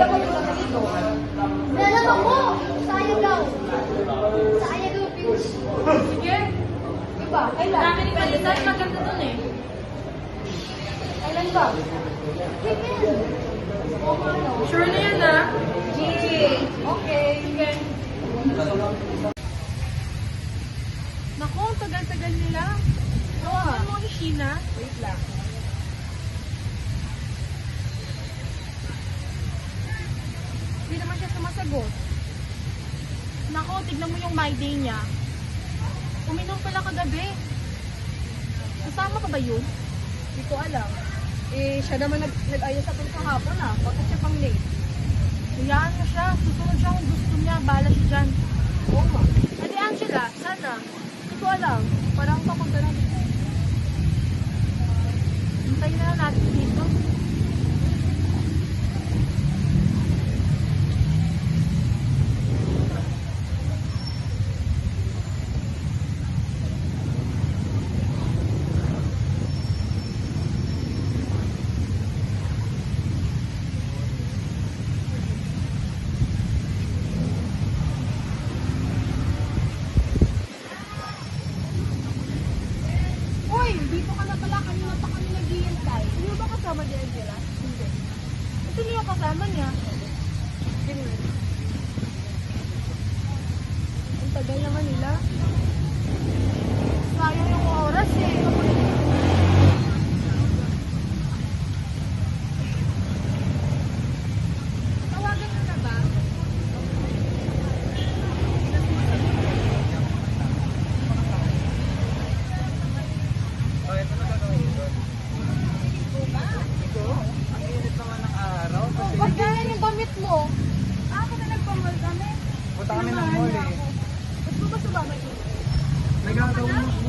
ako tulad dito. Meron ako! Sayang daw. Sayang daw, views. Sige. Diba? Kailan? Dami rin palitan, maganda dun eh. Kailan ba? Weekend. O ano? Sure na yan ah. Gee. Okay. Sige. Naku, ang tagal-tagal nila. Tawagan mo ni Sheena. Wait lang. Hindi naman siya sumasagot. Naku, tignan mo yung my day niya. Uminom pala kagabi. Kasama pa ba yun? Hindi ko alam. Eh, siya naman nag-ayos sa sa hapon ah. Bakit siya pang late? Hayaan mo siya. Susunod siya kung gusto niya. Bahala siya dyan. Oo nga. Ate Angela, sana. Hindi ko alam. Parang papunta na dito. Hintayin na lang natin dito. Uy, dito ka na pala. Kanina pa kami nag-iintay. Hindi mo ba kasama ni Angela? Hindi. Ito niya kasama niya. Ang tagal naman nila. Sayang yung oras eh. Tawagan mo na ba? Oh, ito na gagawin ko. Ito? Ang init naman ng araw. Kasi Ba't ganyan yung damit mo? Ako na nagpamall kami. punta kami ng mall eh. Ba't mo ba sumama dito? May gagawin ako.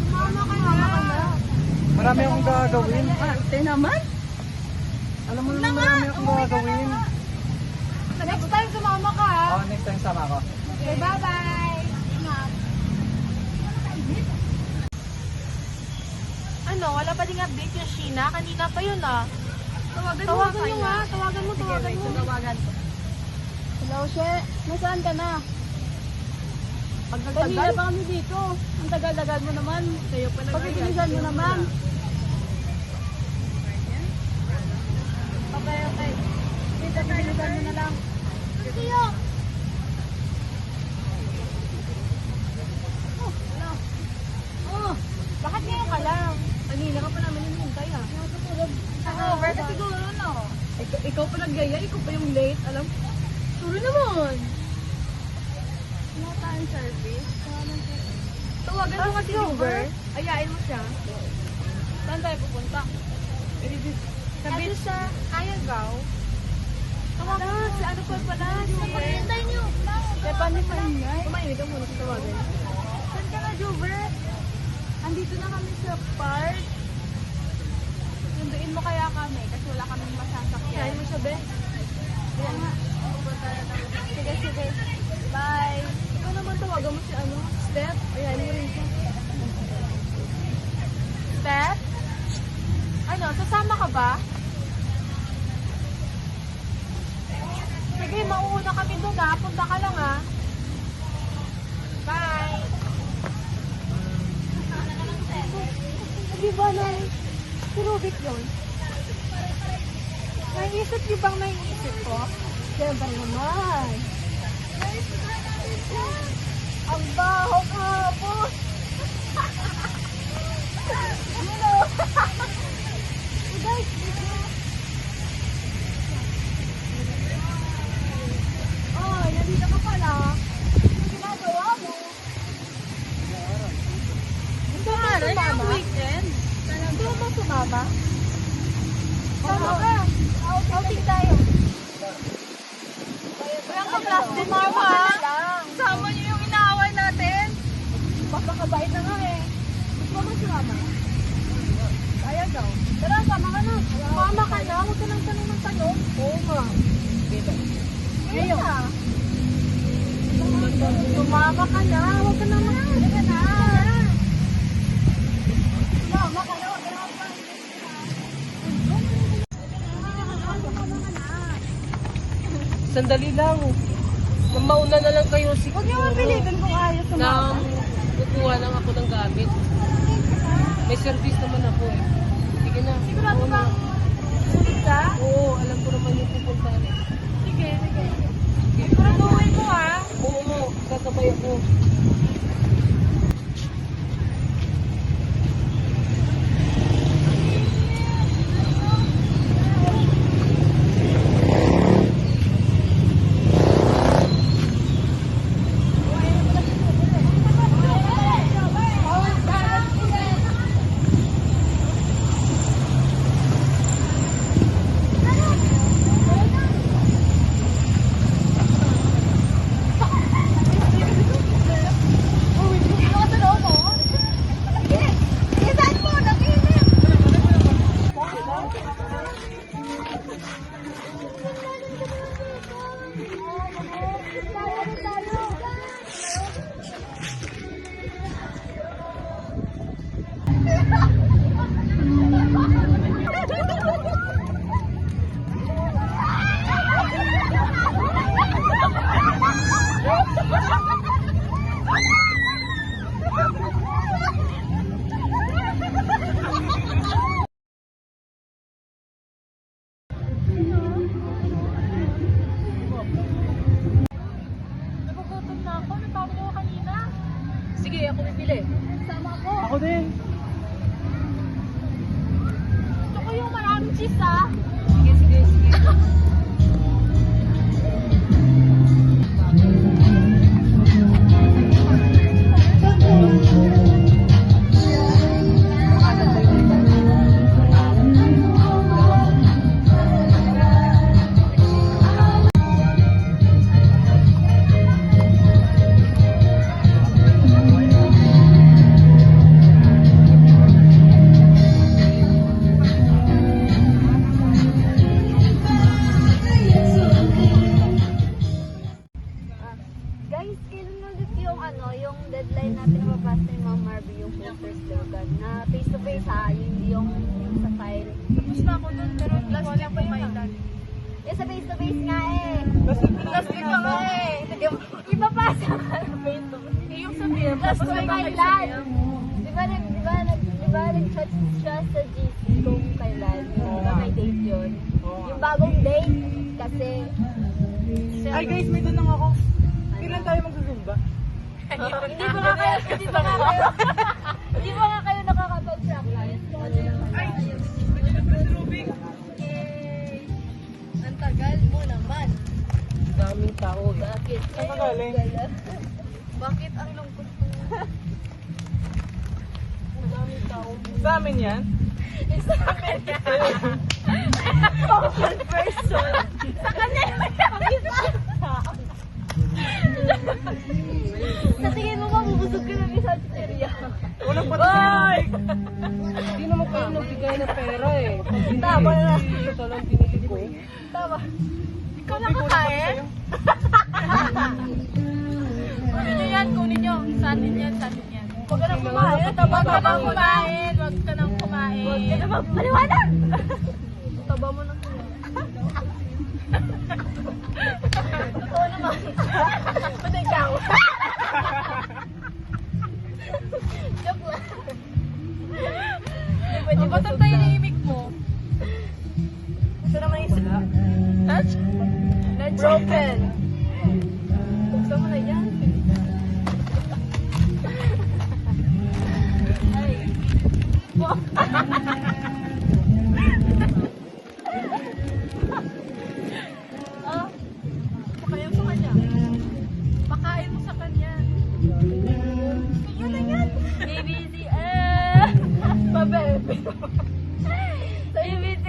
Sumama ka na. Marami akong gagawin. Arte naman? Alam mo naman marami akong gagawin. Next time sumama ka ha. Oh, next time sama ko. Okay, bye-bye. Ingat. Ano, wala pa ding update yung Sheena. Kanina pa yun ah. Tawagan Tawagan mo nga. Tawagan mo. Tawagan ko. Hello, She. Nasaan ka na? Pagtagal. Kanina pa kami dito. Ang tagal-tagal mo naman. Sa'yo pa Pagkikilisan mo naman. Okay, okay. Kita, pagkikilisan mo na lang. Tiyo! Oh, wala. Oh, Bakit ngayon ka lang? kanina ka pa namin hinihintay ha. Natutulog. Hangover ka siguro, no? Ikaw pa nagyaya, ikaw pa yung late. Alam? Sorry naman. Wala tayong service. Tawagan mo kasi Uber. Ayain mo siya. Saan tayo pupunta? Sabi sa Ayagaw. Tawagan. Si ano pa pala? Hintay niyo. Kaya paano pa ingay? Kumainit ka muna sa tawagan. Saan ka na, Juber? Andito na kami sa park. Sunduin mo kaya kami kasi wala kaming masasakyan. Ayain mo siya, be? Yan nga. Sige, sige. Bye. Ikaw naman tawagan mo si ano? Steph? Ayain mo rin siya. Steph? Ano, sasama ka ba? Sige, mauuna kami doon ha. Punta ka lang ha. Bye. Di ba na si Rubik yun? Naisip niyo bang naisip ko? Siyempre naman. Ang baho kahapon. Hello. Guys, oh, nandito ka pala. Ano ginagawa mo? Gusto mo sumama? Weekend. Gusto mo sumama? Sama ka. Outing tayo. Kaya ka class din mama ha. Sama niyo yung inaaway natin. Papakabait na nga eh. Gusto mo sumama? Kaya daw. Tara, sama ka na. Mama ka na. Huwag ka lang tanong ng tanong. Oo nga. Ngayon. Sumama ka na. Huwag ka na Halika na. Sumama ka na. Huwag ka na. Sandali lang. Mauna na lang kayo siguro. Huwag niyo mapilitin kung ayaw Na sumama. kukuha lang ako ng gamit. May service naman ako eh. Sige na. Sigurado Oo na. bang sulit ka? Oo, alam ko naman yung pupuntahan eh. Sige, sige. Siguraduhin mo ah. Oo, sasabay ako. Nagugutom na ako. Natawag niyo ako kanina. Sige, ako pipili. Sama ko. Ako din. Gusto ko yung maraming cheese ah. Sige, sige, sige. Guys, kailan ulit yung yung deadline natin na mapasa yung Ma'am Marby yung poster slogan na face to face ha, hindi yung sa file. Tapos na ako dun, pero hindi ko alam kung kailan. Yung sa face to face nga eh. Last week pa nga eh. Ipapasa ka na face to face. Eh, yung sabihin, Tapos tapos kung may kailan. Di ba nag-chat siya sa GC kung kailan. Yung ba may date yun. Yung bagong date. Kasi Ay guys, may tanong ako. Kailan tayo magsusumba? hindi pa nga kayo hindi pa nga kayo nakakapag-practice. Ay, ang tagal mo naman. Daming tao. Bakit? Saan ka galing? Bakit ang lungkot mo? Daming tao. Sa amin yan? Isa amin. Focus person. Sa kanya naman nakakita. Sa tingin mo ba bubusog ka ng isang chicheria? Walang patay! Hindi naman kayo nagbigay ng pera eh. Tama na. Ito lang pinili ko. Tama. Ikaw nakakain? Kunin nyo yan, kunin nyo. Sandin yan, sandin yan. Huwag ka nang kumain. Huwag ka nang kumain. Huwag ka nang kumain. Huwag ka nang paliwanag. Taba mo na. Oo naman. Pati ikaw. Joke lang. Hindi pwede Ang ba't tayo nahimik mo? Gusto naman yung touch? Broken. Buksan mo na yan. Ay. Ah, pakain mo sa kanya. Pakain mo sa kanya. Yun na yan. ABC. Pabebe. Sa ABC.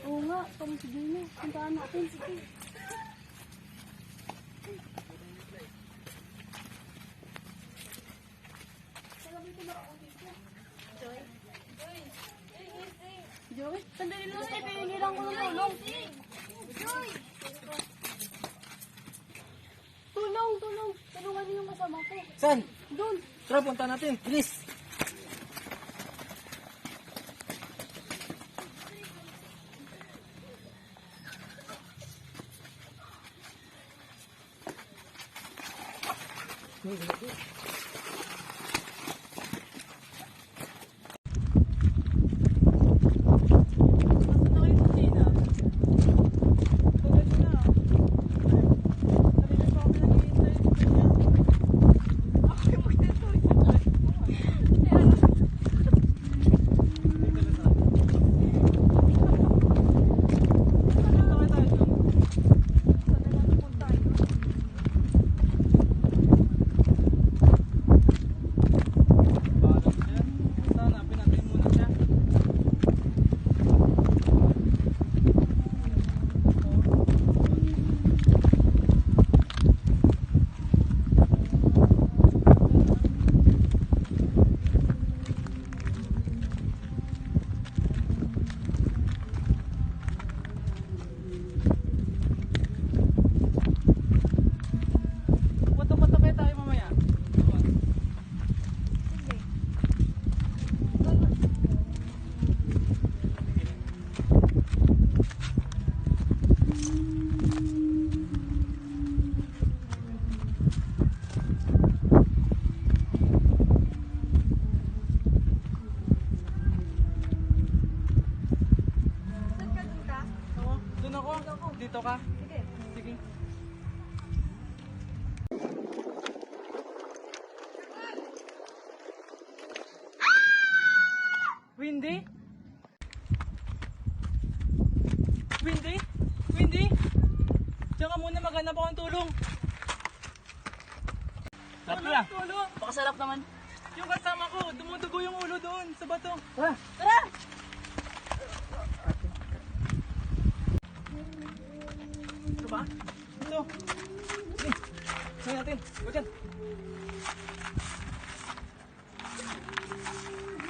Oo nga, sige na. Puntaan natin, sige. Joy? Sandali lang, pinigilan ko ng tulong. Joy! Tulong! Tulungan niyo yung kasama ko. Saan? Doon! Tara, punta natin. Bilis! Punta kaya tayo mamaya. Saan ka doon ka? Oo, doon ako. Dito ka. Sige. Sige. Windy? Windy? Windy? Diyan ka muna, maghanap ako ng tulong. Tulong, tulong! Pakasarap naman. Yung kasama ko, dumudugo yung ulo doon sa bato. Tara! Ito ba? Ito. Sige. Ngayon natin. Go dyan.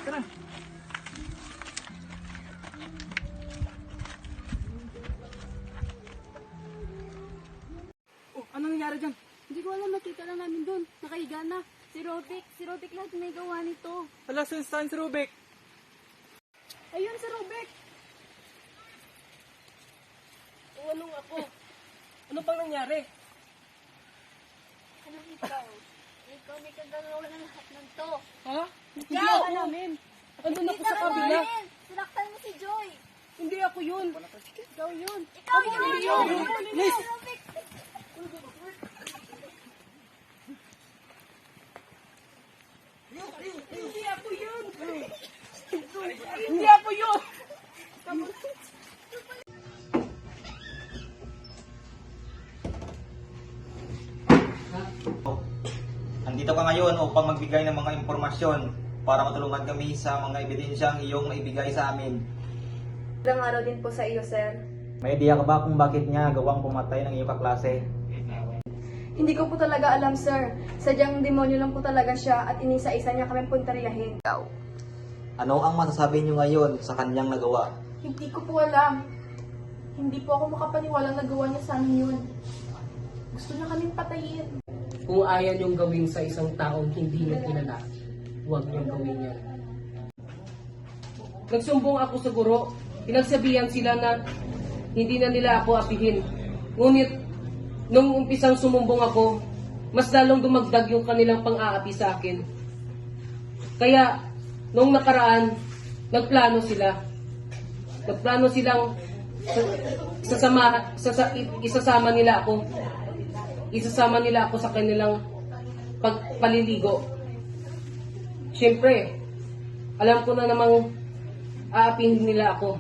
Tara. Oh, anong nangyari dyan? Hindi ko alam, nakita lang namin doon. Nakahiga na. Si Robic lahat may gawa nito. Hala, saan si Rubik? Ayun si Robic. O anong ako? Ano pang nangyari? Ano ikaw? Ikaw may kagagawa ng lahat ng to. Ha? Ikaw! namin. Andun ako sa kabila. Sinaktan mo si Joy. Hindi ako yun. Ikaw yun. Ikaw yun. Please! Hindi ako yun. Hindi ako yun. Nandito ka ngayon upang magbigay ng mga impormasyon para matulungan kami sa mga ebidensyang iyong naibigay sa amin. Magandang araw din po sa iyo, sir. May idea ka ba kung bakit niya gawang pumatay ng iyong kaklase? Hindi ko po talaga alam, sir. Sadyang demonyo lang po talaga siya at inisa-isa niya kami puntaryahin. Ano ang masasabi niyo ngayon sa kanyang nagawa? Hindi ko po alam. Hindi po ako makapaniwala na gawa niya sa amin yun. Gusto niya kaming patayin. Kung ayaw niyong gawin sa isang taong hindi niyo kilala, huwag niyong gawin yan. Nagsumbong ako sa guro. Pinagsabihan sila na hindi na nila ako apihin. Ngunit, nung umpisang sumumbong ako, mas lalong dumagdag yung kanilang pang-aapi sa akin. Kaya, nung nakaraan, nagplano sila. Nagplano silang isasama nila ako. isasama nila ako sa kanilang pagpaliligo. Siyempre, alam ko na namang aapihin nila ako.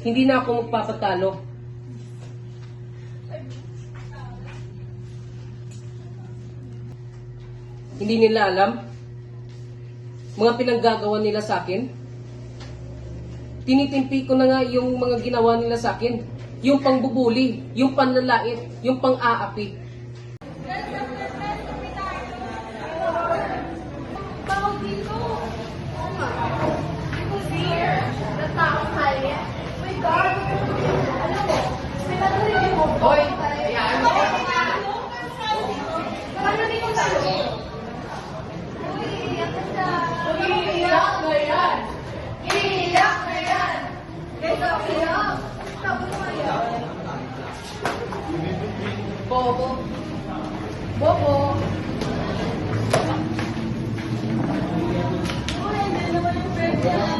Hindi na ako magpapatalo. Hindi nila alam mga pinaggagawa nila sa akin. Tinitimpi ko na nga yung mga ginawa nila sa akin. Yung pangbubuli, yung panlalait, yung pang-aapi. Tawag dito. Oo nga. Fear. Natakot tayo. My God. Alam mo, pinatuloy mo. Hoy, ayan. Paano dito tayo? Uy, iiyak ka siya. Iiyak na yan. Iiyak na yan. Kaya iiyak. Tapos mo yan. Bobo. Bobo. Uy, hindi naman yung friend niya.